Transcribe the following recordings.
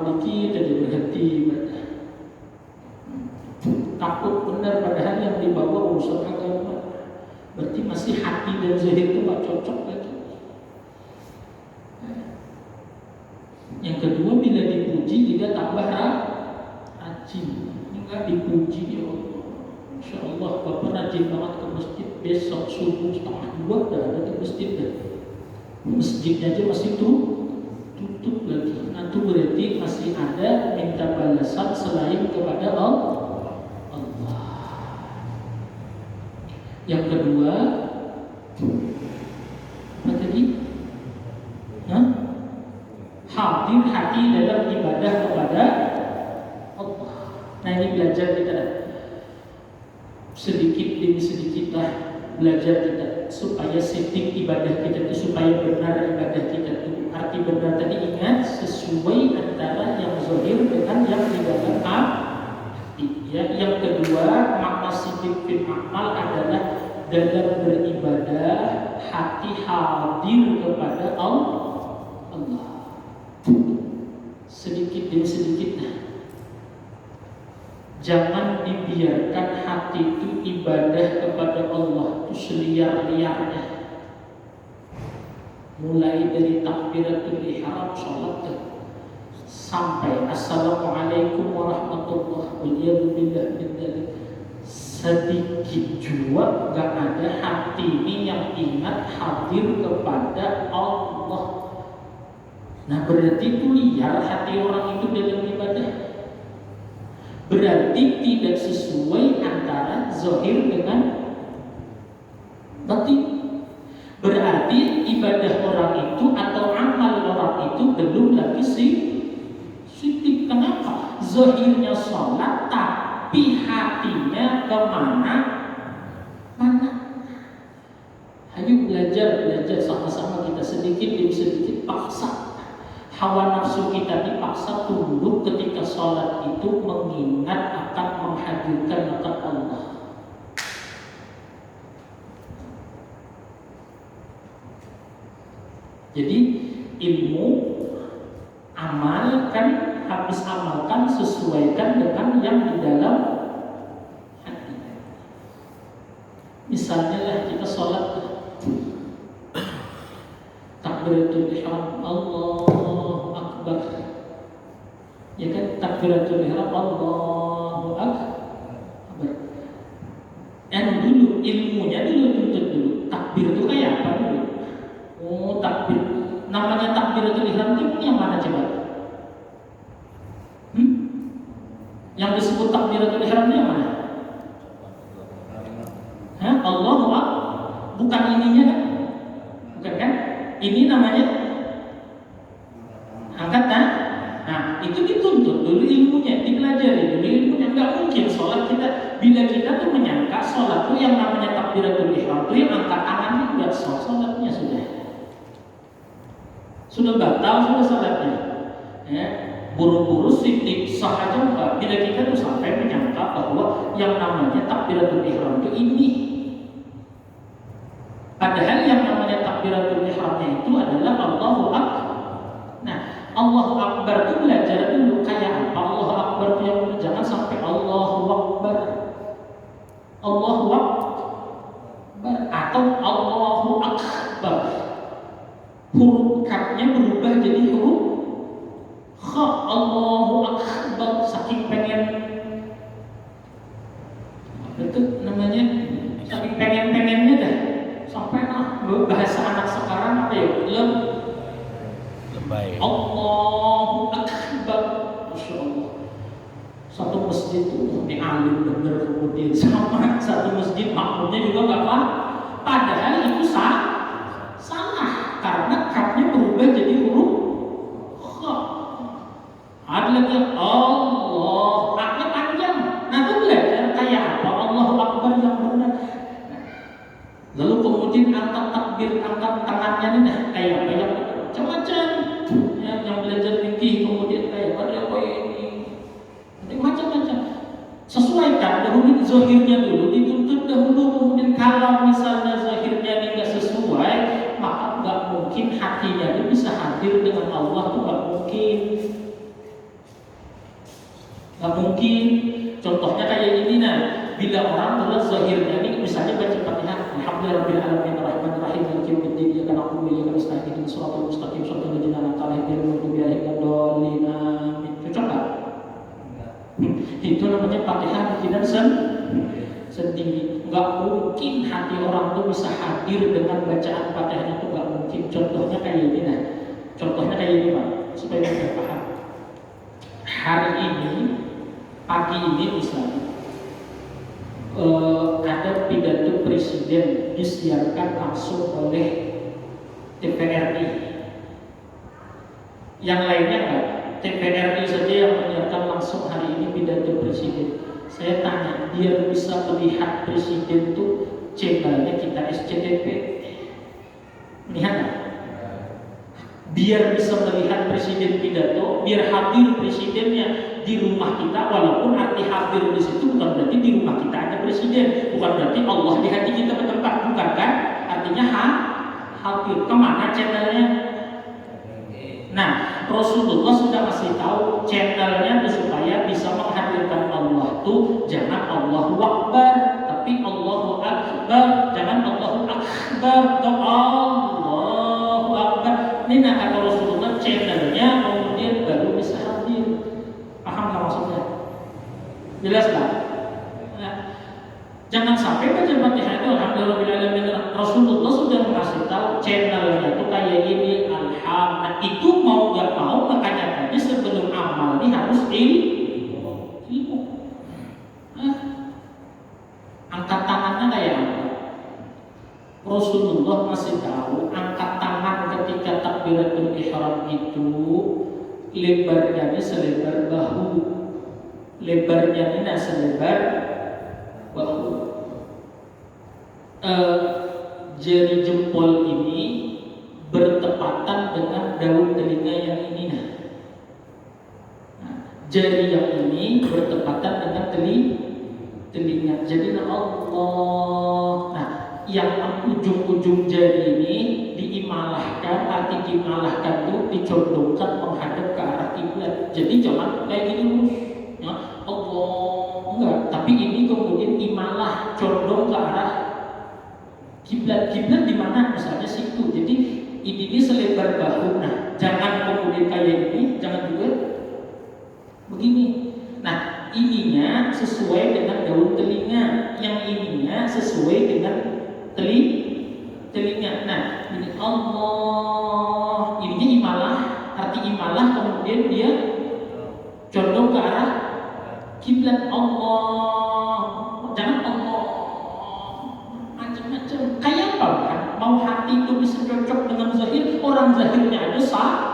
dikit aja berhenti ibadah. Takut benar padahal yang dibawa urusan agama. Berarti masih hati dan zahir itu gak cocok lagi. Yang kedua, bila dipuji juga tambah rajin. Enggak dipuji, ya Allah, Insya Allah Bapak rajin banget ke masjid. Besok subuh 1:30 udah ada ke masjid dah. Masjidnya aja masih tutup lagi. Nah itu berarti masih ada minta balasan selain kepada Allah. Yang kedua, apa tadi? Hadir hati dalam ibadah kepada Allah. Nah ini belajar kita sedikit demi sedikit lah, belajar kita supaya setting ibadah kita itu, supaya benar ibadah kita itu. Arti benar tadi ingat, sesuai antara yang zahir dengan yang di dalam hati. Ya, yang kedua, makna sidik fil amal adalah dalam beribadah hati hadir kepada Allah. Sedikit demi sedikit. Jangan dibiarkan hati itu ibadah kepada Allah itu seliar-liarnya. Mulai dari takbiratul ihram salat sampai assalamualaikum warahmatullahi wabarakatuh. Sedikit juga gak ada hati ini yang ingat hadir kepada Allah. Nah berarti itu liar hati orang itu dalam ibadah. Berarti tidak sesuai antara zahir dengan batin. Berarti ibadah orang itu atau amal orang itu belum lagi sidik. Kenapa? Zahirnya sholat tapi hatinya kemana? Ayo belajar sama-sama kita sedikit demi sedikit paksa. Hawa nafsu kita dipaksa tunduk ketika sholat itu mengingat akan menghadirkan akan Allah. Jadi ilmu amalkan, habis amalkan sesuaikan dengan yang di dalam hati. Misalnya lah kita sholat takbiratul ihram Allahu Akbar, ya kan, takbiratul ihram Allahu Akbar. Yang dulu ilmunya tuntut dulu. Takbir itu kayak apa dulu? Oh takbir, namanya takbiratul ihram itu yang mana coba? Yang disebut takbiratul ihram itu yang mana? Allahu Akbar, bukan ininya kan? Bukan kan? Ini namanya angkatan. Nah, itu dituntut dulu ilmunya, dipelajari dulu ilmunya. Enggak mungkin sholat kita, bila kita tuh menyangka sholat tuh yang namanya takbiratul ihram tuh yang angkat tangan, enggak sah sholatnya sudah batal sudah sholatnya. Ya, buru-buru sidik sah aja enggak. Bila kita tuh sampai menyangka bahwa yang namanya takbiratul ihram itu ini. Padahal yang namanya takbiratul ihramnya itu adalah Allahu Akbar. Nah, Allahu Akbar itu belajar dulu kayak apa Allahu Akbar itu, yang jangan sampai Allahu Akbar, Allahu Akbar atau Allahu Akbar. Huruf kafnya berubah jadi huruf kha. Allahu Akbar, saking pengen itu namanya, saking pengennya dah. Sampai bahasa anak sekarang apa ya? Lebay. Allahu Akbar. Masya Allah. Satu masjid itu di alim bener, kemudian sama satu masjid makmumnya juga nggak paham. Padahal itu salah karena kafnya berubah jadi huruf kha. Ada lagi Allah, aknya panjang. Nah itu belajar kayak apa Allahu Akbar yang benar. Lalu kemudian angkat takbir, angkat tangannya ini dah kayak apa yang macam-macam. Yang belajar fikih kemudian kayak ada apa ini, macam-macam. Sesuaikan dahulu zahirnya dulu, dituntut dahulu. Kemudian kalau misalnya zahirnya ini nggak sesuai, maka nggak mungkin hatinya ini bisa hadir dengan Allah, itu nggak mungkin. Nggak mungkin. Contohnya kayak ini nah, bila orang terus zahirnya ini misalnya baca Fatihah, alhamdulillahirabbil alamin arrahmanir rahim maliki yaumiddin iyyaka na'budu wa iyyaka nasta'in ihdinas siratal mustaqim siratal ladzina an'amta 'alaihim ghairil maghdubi 'alaihim waladdallin amin. Cocok nggak? Itu namanya Fatihah bikinan sendiri. Nggak mungkin hati orang tuh bisa hadir dengan bacaan Fatihahnya tuh nggak mungkin. Contohnya kayak ini nah. Contohnya kayak ini Pak, supaya kita paham. Hari ini, pagi ini misalnya, ada pidato presiden disiarkan langsung oleh TVRI. Yang lainnya enggak, TVRI saja yang menyiarkan langsung hari ini pidato presiden. Saya tanya, biar bisa melihat presiden tuh channelnya kita SCTV. Lihat nggak? Biar bisa melihat presiden pidato, biar hadir presidennya di rumah kita, walaupun arti hadir di situ bukan berarti di rumah kita ada presiden, bukan berarti Allah di hati kita bertempat, bukan kan? Artinya hadir. Kemana channelnya? Nah, Rasulullah sudah kasih tahu channelnya tuh supaya bisa menghadirkan Allah tuh jangan Allahu Akbar, tapi Allahu Akbar, jangan Allahu Akbar, Allahu Akbar. Ini nah kata Rasulullah channelnya kemudian baru bisa hadir. Paham nggak maksudnya? Jelas nggak? Nah, jangan sampai baca Fatihah itu alhamdulillah Rasulullah sudah mengasih tahu channelnya itu kayak ini alhamdulillah. Itu mau nggak mau makanya tadi sebelum amal ini harus ilmu. Angkat tangannya kayak apa? Rasulullah masih tahu angkat tangan ketika takbiratul ihram itu lebarnya ini selebar bahu, lebarnya ini selebar bahu. Jari jempol ini bertepatan dengan daun telinga yang ini nah. Jari yang ini bertepatan dengan telinga. Jadi Allah. Nah, yang ujung-ujung jari ini diimalahkan, arti diimalahkan itu dicondongkan menghadap ke arah kiblat. Jadi jangan kayak gini terus, ya, Allah enggak. Tapi ini kemudian imalah condong ke arah kiblat. Kiblat di mana? Misalnya situ. Jadi ini selebar bahu. Nah, jangan kemudian kayak ini, jangan juga begini. Nah, ininya sesuai dengan daun telinga, yang ininya sesuai dengan telinga. Nah, ini Allah, ininya imalah, arti imalah kemudian dia condong ke arah kiblat. Allah, jangan Allah macam-macam. Kayak apa kan? Mau hati itu bisa cocok dengan zahir, orang zahirnya ada salah.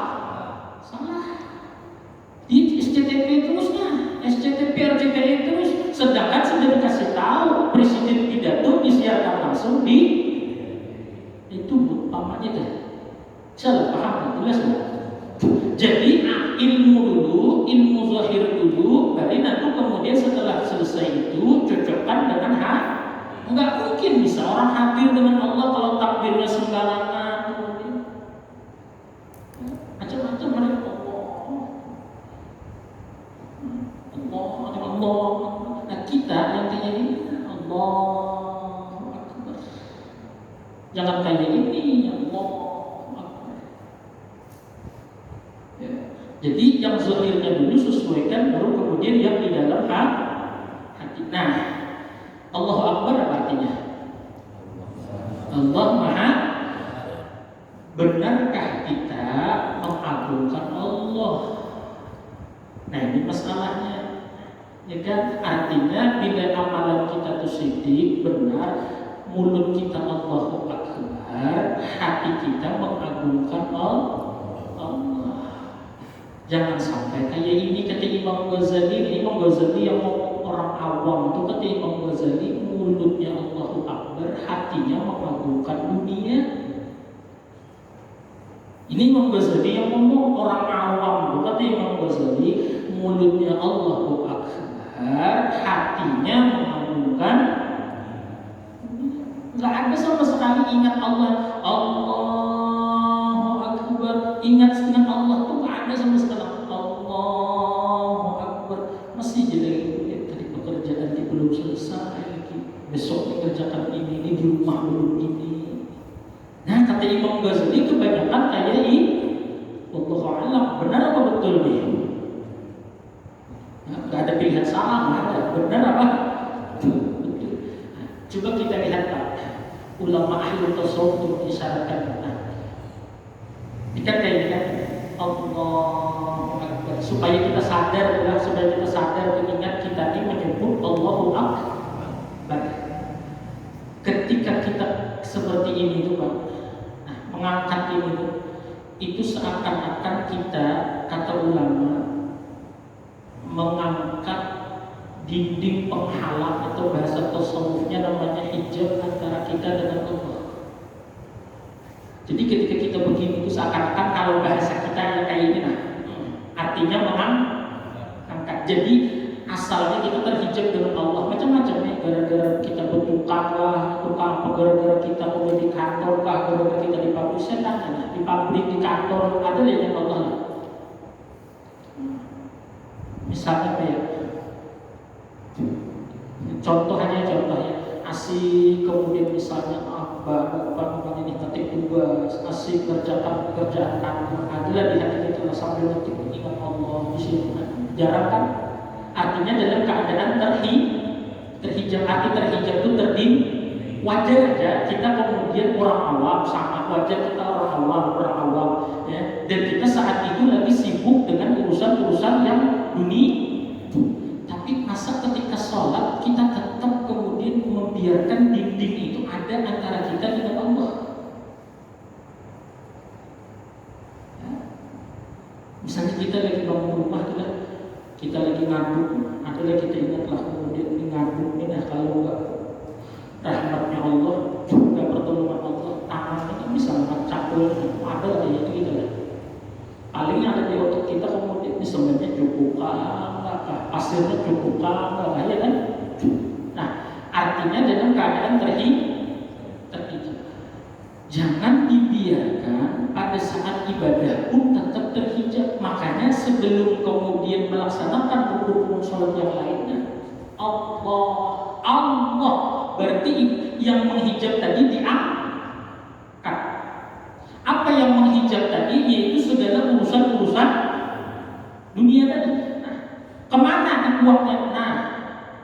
Di SCTV terusnya, SCTV RCTI terus, sedangkan sudah dikasih tahu presiden pidato disiarkan langsung di itu umpamanya deh. Salah paham, jelas nggak? Jadi ilmu dulu, ilmu zahir dulu, baru nanti kemudian setelah selesai itu cocokkan dengan Enggak mungkin bisa orang hadir dengan Allah kalau takbirnya sembarangan. Macam-macam mereka Allah. Nah kita yang kayak ini Allah Akbar. Jangan kayak ini Allah Akbar. Ya. Jadi yang zahirnya dulu sesuaikan, baru kemudian yang di dalam hati. Nah, Allahu Akbar apa artinya? Allah Maha. Benarkah kita mengagungkan Allah? Nah ini masalahnya, ya kan? Artinya bila amalan kita itu sidik, benar, mulut kita Allahu Akbar, hati kita mengagungkan Allah. Jangan sampai kayak ini kata Imam Ghazali. Imam Ghazali yang orang awam itu kata Imam Ghazali, mulutnya Allahu Akbar, hatinya mengagungkan dunia. Ini Imam Ghazali yang ngomong, orang awam itu kata Imam Ghazali, mulutnya Allahu Akbar, hatinya mengagungkan. Nggak ada sama sekali ingat Allah, Allahu Akbar, ingat Allah tuh nggak ada sama sekali. Allahu Akbar, masih ini di rumah belum ini. Nah kata Imam Ghazali kebanyakan kayak ini. Wallahu a'lam, benar apa betul nih? Nah, gak ada pilihan salah, gak ada. Benar apa? Betul. Nah, coba kita lihat Pak, ulama ahli tasawuf itu disyaratkan. Nah, ini kan kayak ini kan, Allahu Akbar. Supaya kita sadar, mengingat kita ini menyebut Allahu Akbar. Ketika kita seperti ini tuh Pak, nah, mengangkat ini tuh, itu seakan-akan kita, kata ulama, mengangkat dinding penghalang atau bahasa tasawufnya namanya hijab antara kita dengan Allah. Jadi ketika kita begini itu seakan-akan kalau bahasa kita yang kayak ini, nah, artinya mengangkat. Jadi asalnya kita terhijab dengan Allah macam-macam ya, gara-gara kita bertukang lah, tukang apa, gara-gara kita mau di kantor kah, gara-gara kita di pabrik, saya tanya, di pabrik, di kantor, ada yang Allah lah. Misalnya apa ya? Contoh ya, asik, kemudian misalnya apa ini ketik tugas, asik kerjakan pekerjaan kantor, adalah di hati kita sambil ketik ingat Allah di sini. Jarang kan? Artinya dalam keadaan terhijab. Arti terhijab itu terdiri. Wajar aja kita kemudian orang awam, sama wajar kita orang awam ya. Dan kita saat itu lagi sibuk dengan urusan-urusan yang dunia. Tapi masa ketika sholat kita tetap kemudian membiarkan dinding itu ada antara kita dengan Allah ya. Misalnya kita lagi bangun rumah, kita lagi ngaduk, adalah kita ingatlah kemudian ini ngaduk ini, nah kalau enggak rahmatnya Allah, juga pertolongan Allah, tangan ini bisa ngacakul, ada lah ya itu kita lah. Paling ada di otak kita kemudian ini sebenarnya cukup kah, pasirnya cukup kah, ya kan? Nah, artinya dalam keadaan terhijab. Jangan dibiarkan pada saat ibadah pun tetap terhijab. Makanya sebelum kemudian melaksanakan rukun sholat yang lainnya, Allah berarti yang menghijab tadi diangkat. Apa yang menghijab tadi? Yaitu segala urusan-urusan dunia tadi. Nah, kemana dibuangnya? Nah,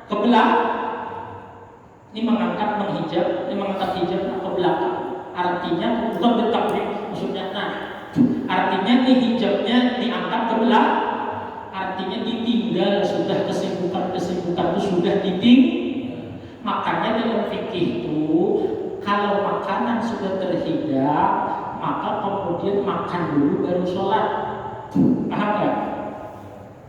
ke belakang. Ini mengangkat hijab ke belakang. Artinya bukan bertabrik, maksudnya. Nah, artinya nih hijabnya diangkat ke belakang. Artinya ditinggal, sudah kesibukan itu sudah ditinggal. Makanya dalam fikih itu kalau makanan sudah terhijab, maka kemudian makan dulu baru sholat. Paham nggak?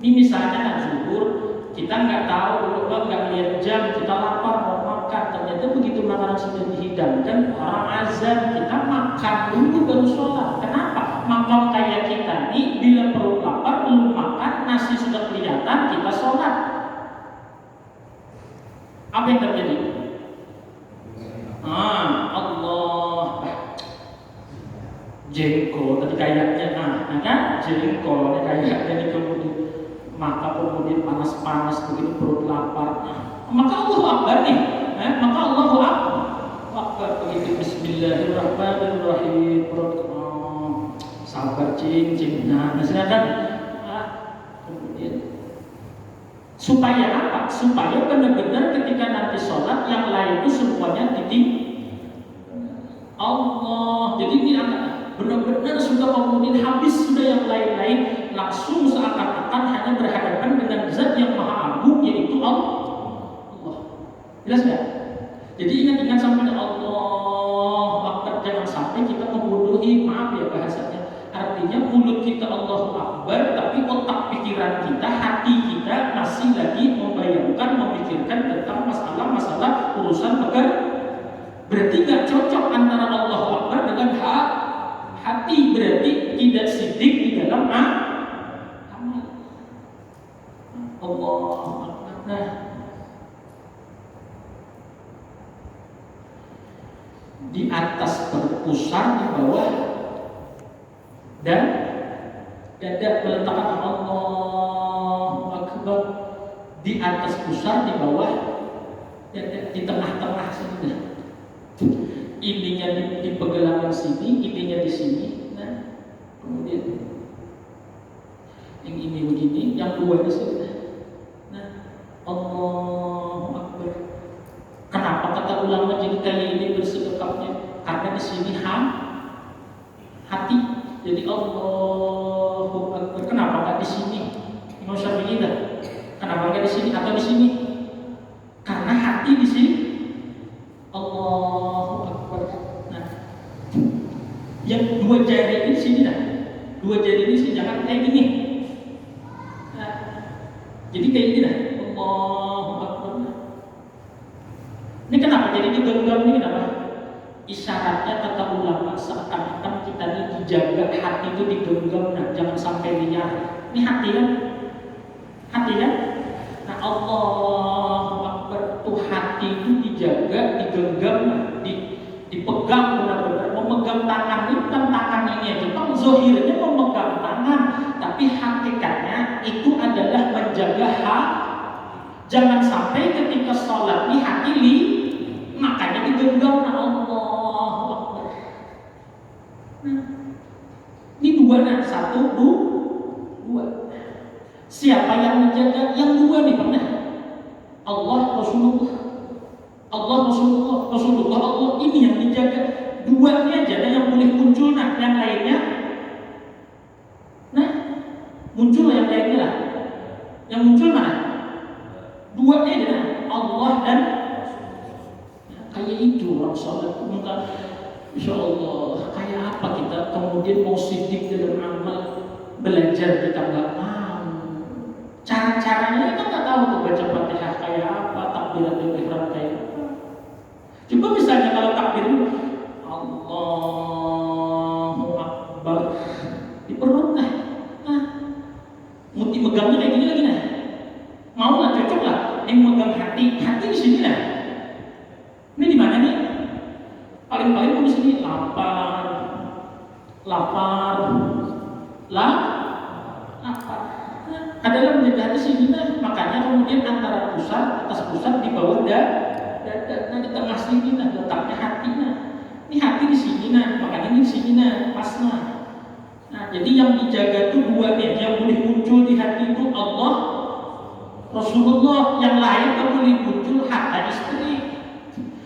Ini misalnya kan zuhur, kita nggak tahu, nggak lihat jam, kita lapar mau makan, ternyata begitu makanan sudah dihidangkan, orang azan, kita makan dulu baru sholat. Kenapa? Makan kayak kita nih, bila perut lapar belum makan, nasi sudah kelihatan, kita sholat. Apa yang terjadi? Allah jengkol tadi kayaknya, kan jengkol kayaknya di kemudian, maka kemudian panas begitu perut lapar, maka Allah Akbar nih, maka Allah Akbar begitu Bismillahirrahmanirrahim, perut sabar cing, nah silakan. Kemudian supaya apa? Supaya benar-benar ketika nanti sholat yang lain itu semuanya Allah. Jadi ini benar-benar sudah kemudian habis sudah yang lain-lain, langsung seakan-akan hanya berhadapan dengan zat yang maha agung, yaitu Allah. Jelas nggak? Jadi ingat sampai Allah Akbar, jangan sampai kita membodohi, maaf ya bahasanya. Artinya mulut kita Allahu Akbar, tapi otak pikiran kita, hati kita masih lagi membayangkan, memikirkan tentang masalah urusan pekerjaan. Berarti nggak cocok antara Allahu Akbar dengan hati, berarti tidak sidik di dalam amal. Allahu Akbar. Nah, di atas berpusar, di bawah dan dada meletakkan Allahu Akbar, di atas pusar, di bawah dada, di tengah-tengah saja. ininya di pergelangan sini, ininya di sini. Nah, kemudian yang ini begini, yang dua di sini. Nah, Allahu Akbar. Kenapa kata ulama jadi kayak ini bersedekapnya? Karena di sini hati. Jadi Allahu Akbar. Kenapa nggak di sini? Imam Syafi'i dah. Kenapa nggak di sini atau di sini? Karena hati di sini. Allahu Akbar. Nah, yang dua jari ini di sini dah. Dua jari ini sih jangan kayak gini. Nah, jadi kayak gini dah. Allahu Akbar. Ini kenapa jadi digenggam ini kenapa? Isyaratnya kata ulama seakan-akan kita ini dijaga hati itu digenggam, nah jangan sampai liar. Ini hati kan? Hati kan? Nah Allahu Akbar tuh hati itu dijaga, digenggam, dipegang benar-benar. Memegang tangan itu kan tangan ini aja. Kalau zohirnya memegang tangan, tapi hakikatnya itu adalah menjaga hati. Jangan sampai ketika sholat di hati makanya digenggam. Nah Allahu Akbar. Nah, ini dua nah, satu, dua. Siapa yang menjaga? Yang dua nih pernah. Allah Rasulullah. Allah Rasulullah, Rasulullah Allah ini yang dijaga. Dua ini aja yang boleh muncul, nah yang lainnya. Nah, muncul yang lainnya lah. Yang muncul mana? Dua aja nah. Allah dan kayak itu orang sholat muka. Insya Allah kayak apa kita kemudian mau sidik dalam amal belajar kita nggak mau. Cara-caranya kita nggak tahu tuh baca Fatihah kayak apa, takbiratul ihram kayak apa. Coba misalnya kalau takbir Allahu Akbar di perut nah, muti megangnya kayak gini lagi nah. Mau lah cocok lah, yang megang hati di sini lah. Ini di mana nih? Paling-paling di sini lapar, lapar. Adalah menjaga hati sini nah. Makanya kemudian antara pusat, atas pusat, di bawah dada, nah di tengah sini nah letaknya hati nah. Ini hati di sini nah, makanya ini di sini nah, pas nah. Nah jadi yang dijaga itu dua nih, yang boleh muncul di hati itu Allah, Rasulullah. Yang lain tak boleh muncul hatta istri,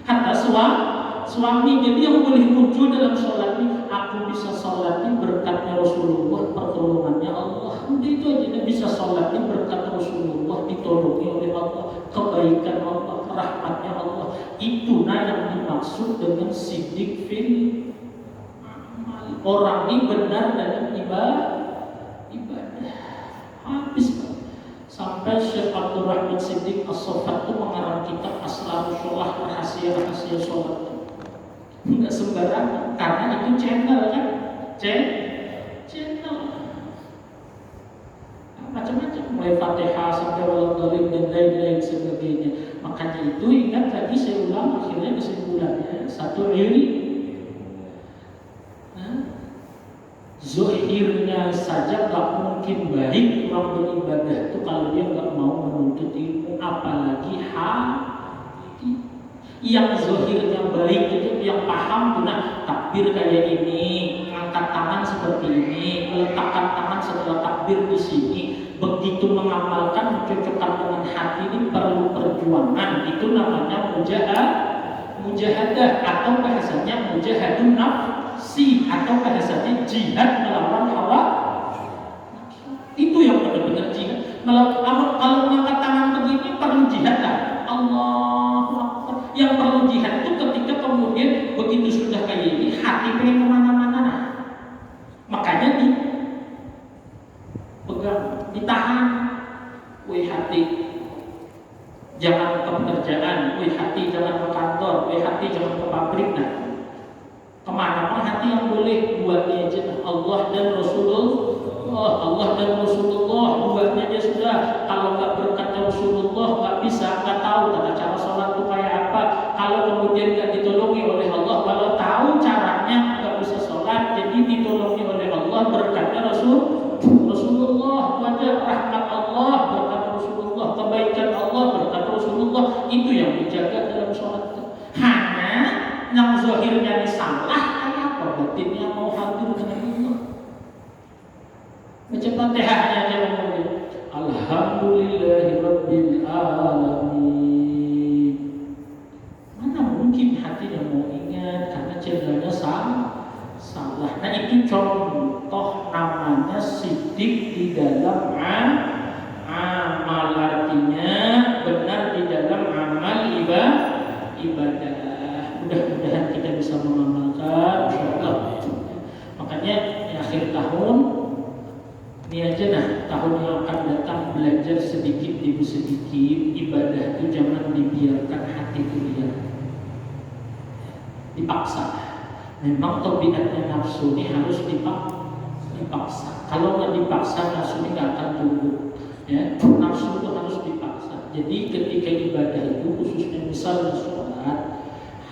hatta suami. Jadi yang boleh muncul dalam sholat ini, aku bisa sholat ini berkatnya Rasulullah, pertolongannya Allah. Udah itu aja, bisa sholat ini berkat Rasulullah, ditolongi oleh Allah, kebaikan Allah, rahmatnya Allah. Itu nah yang dimaksud dengan sidik fil amal. Orang ini benar dalam ibadah. Habis sampai Syekh Abdul Rahman Siddiq As-Sofat itu mengarang kitab Asrarus Sholah, rahasia-rahasia sholat. Enggak sembarangan, karena itu channel kan, channel macam-macam, mulai Fatihah sampai Waladhdallin dan lain-lain sebagainya. Makanya itu ingat lagi saya ulang akhirnya kesimpulannya satu ini. Zohirnya saja gak mungkin baik orang beribadah itu kalau dia gak mau menuntut ilmu, apalagi hati. Yang zohirnya baik itu yang paham tuh nah takbir kayak ini, angkat tangan seperti ini, meletakkan tangan setelah takbir di sini. Begitu mengamalkan mencocokkan dengan hati ini perlu perjuangan. Itu namanya mujahadah atau bahasanya mujahadun nafsi atau bahasanya jihad melawan hawa. Itu yang benar-benar jihad. Kalau mengangkat tangan begini perlu jihad lah. Allahu Akbar. Yang perlu jihad itu ketika kemudian begitu sudah kayak ini hati pengen kemana-mana nah. Makanya dipegang, ditahan. Wih hati, jangan ke pekerjaan. Wih hati, jangan ke kantor. Wih hati, jangan ke pabrik nah. Kemana pun hati yang boleh buatnya aja Allah dan Rasulullah. Allah dan Rasulullah buatnya aja sudah. Kalau nggak berkat Rasulullah nggak bisa, nggak tahu tata cara sholat itu kayak apa. Kalau kemudian nggak ditolongi oleh Allah, kalau tahu caranya nggak bisa sholat, jadi ditolongi oleh Allah berkatnya Rasulullah, wajah rahmat Allah berkat Rasulullah, kebaikan Allah berkat Rasulullah. Itu yang dijaga dalam sholat. Hanya yang zahirnya ini salah, kayak apa batinnya mau hadir dengan Allah. Baca Fatihahnya aja ngomongnya Alhamdulillahirabbil alamin. Mana mungkin hatinya mau ingat karena channelnya salah. Nah itu contoh namanya sidik di dalam amal, artinya benar di dalam amal ibadah. Mudah-mudahan kita bisa mengamalkan insyaallah. Makanya di akhir tahun ini aja tahun yang akan datang belajar sedikit demi sedikit. Ibadah itu jangan dibiarkan hati liar, dipaksa. Memang tabiatnya nafsu ini harus dipaksa. Kalau nggak dipaksa nafsu ini nggak akan tumbuh. Ya, nafsu itu harus dipaksa. Jadi ketika ibadah itu khususnya misalnya sholat,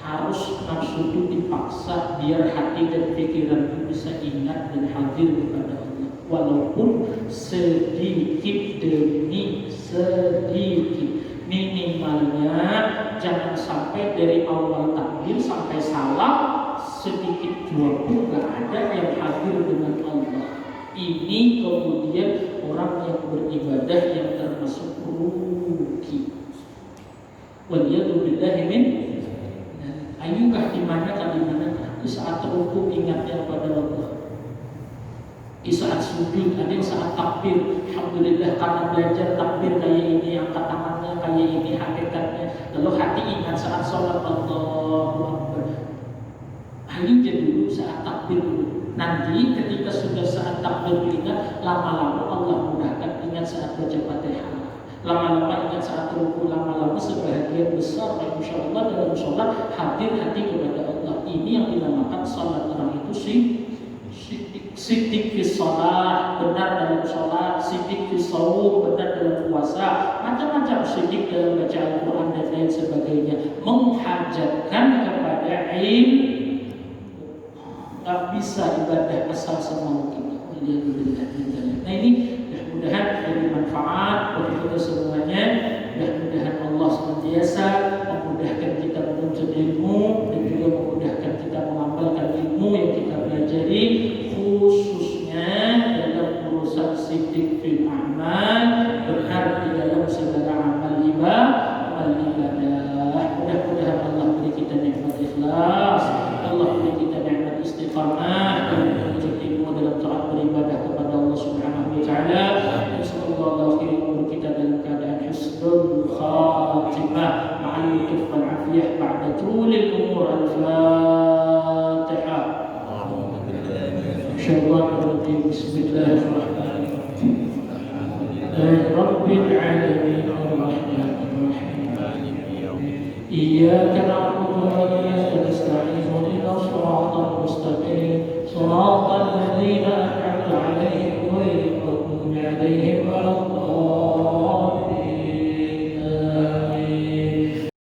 harus nafsu itu dipaksa biar hati dan pikiran itu bisa ingat dan hadir kepada Allah. Walaupun sedikit demi sedikit, minimalnya jangan sampai dari awal takbir sampai salam sedikit jua pun gak ada yang hadir dengan Allah. Ini kemudian orang yang beribadah yang termasuk rugi. Waliyadzubillahi min. Ayukah di mana di saat rukuk ingatnya kepada Allah, di saat sujud, ada yang saat takbir. Alhamdulillah karena belajar takbir kayak ini, angkat tangannya kayak ini hakikatnya. Lalu hati ingat saat sholat Allahu Akbar. Ayo dulu saat takbir dulu. Nanti ketika sudah saat takbir ingat, lama-lama Allah mudahkan ingat saat baca Fatihah. Lama-lama ingat saat rukuk, lama-lama sebahagian besar insyaallah dalam sholat hadir hati kepada Allah. Ini yang dinamakan sholat orang itu sidik fi sholat, benar dalam sholat, sidik fi shaum, benar dalam puasa, macam-macam sidik dalam baca Al-Quran dan lain sebagainya, menghajatkan kepada ilmu. Gak bisa ibadah asal semau kita. Nah ini mudah-mudahan jadi manfaat bagi kita semuanya. Mudah-mudahan Allah senantiasa memudahkan kita menuntut ilmu dan juga memudahkan kita mengamalkan ilmu yang kita pelajari, khususnya dalam urusan sidik fil amal, benar di dalam segala amal ibadah. Mudah-mudahan Allah beri kita nikmat ikhlas, Allah beri kita nikmat istiqamah dan menuntut ilmu dalam taat beribadah kepada Allah Subhanahu wa taala. Sallallahu alaihi umur kita dalam keadaan husnul khatimah ma'al lutuf wal afiyah ba'da tulil umur. Al-Fatihah. Bismillahirrahmanirrahim. Bismillahirrahmanirrahim. Rabbil alamin arrahmanir rahim. Iyyaka na'budu wa iyyaka nasta'in. Ihdinas siratal mustaqim. Shiratal